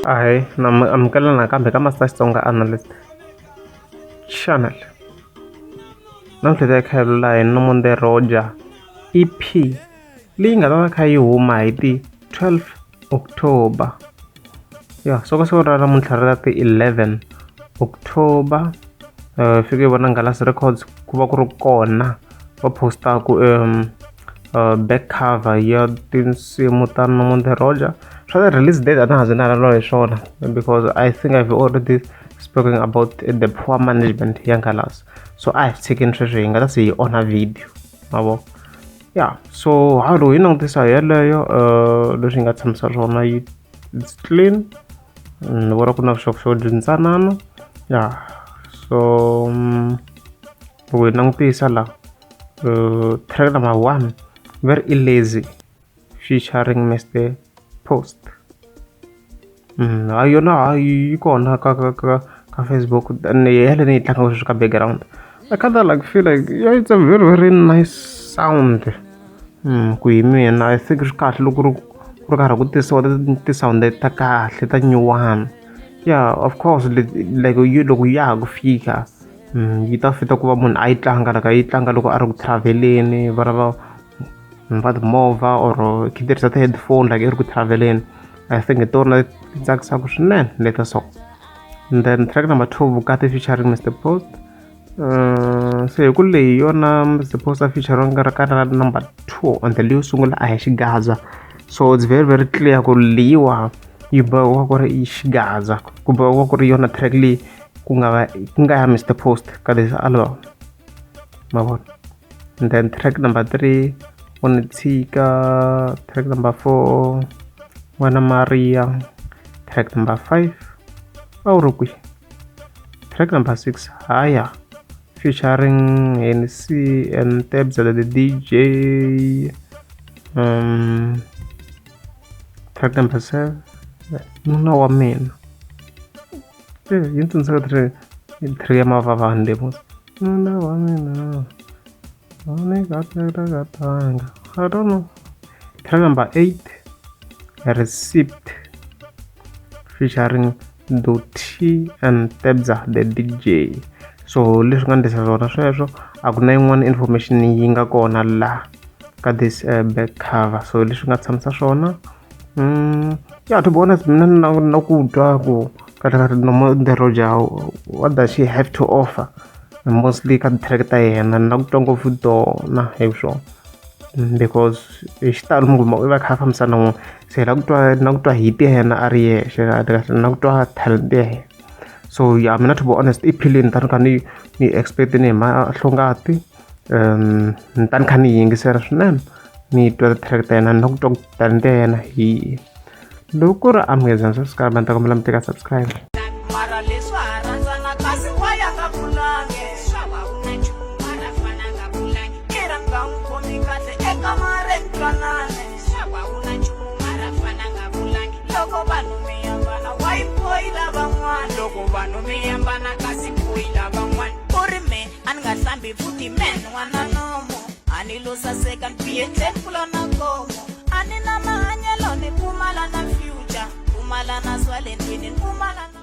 Hi, amukela nakambe ka Master Xitsonga Analyst Channel. Namuntlha hi kha hi lula hi Nomonde Roger EP leyi nga ta kha yi huma hi ti 12 October. So ka siku ra namuntlha ra ti 11 October fike vona Ngalasi Records ku va ku ri kona va postaku back cover ya tinsimu ta Nomonde Roger. The release date I don't have because I think I've already spoken about the poor management here in Galas. So I've taken treasury and that's on a video. So how do you know this? Looking at some sort of it's clean. What I could have showed in Sanano. So we know this track number 1 very lazy featuring Mr. Post. You know, you go on Facebook and you have any background. I kind of feel like it's a very nice sound. And I think it's got look this sound that new one. Of course, like you look go fika. You don't fit up one I tlanga look are traveling, whatever. But mova or there's a headphone like you're traveling. I think it don't let us up. And then track number 2 Bugatti featuring Mr. Post. So you could lay your Mr. Post featuring number 2 on the Liu Sungula Aish Gaza. So it's very clear go liwa you work ish Gaza. Kuba work on a track li kunga Mr. Post Kadis Alba. And then track number 3 on Tika, track number 4 Wana Maria, track number 5 Auruki, track number 6 Haya featuring NC and Tebza the DJ, track number 7 no I mean you don't say 3 of our demos. No I mean I don't know. Track number 8 Receipt featuring Doti and Tebza the DJ. So let's go this so akuna one information yinga kona la ka this back cover. So let's go some shona to be honest mina na ku twa ku kata Nomonde Roger what does she have to offer mostly ka track ta yena na ku tongo futo na hewsho because xitalo mungu va kha famsana se la kutwa hit yena ari yexe na kutwa talent ye so mina to be honest iphilini tan kani ni expect ni ma hlongati tan kani yingisera swinene ni twa track ta yena na kutwa talent yena hi loko ra amazing subscribe ta kombela mteka subscribe Futhi men wana nomo anilosa second PHN kulona ngomo anina mahanyelo ni Mpumalanga future Mpumalanga swale ndini Mpumalanga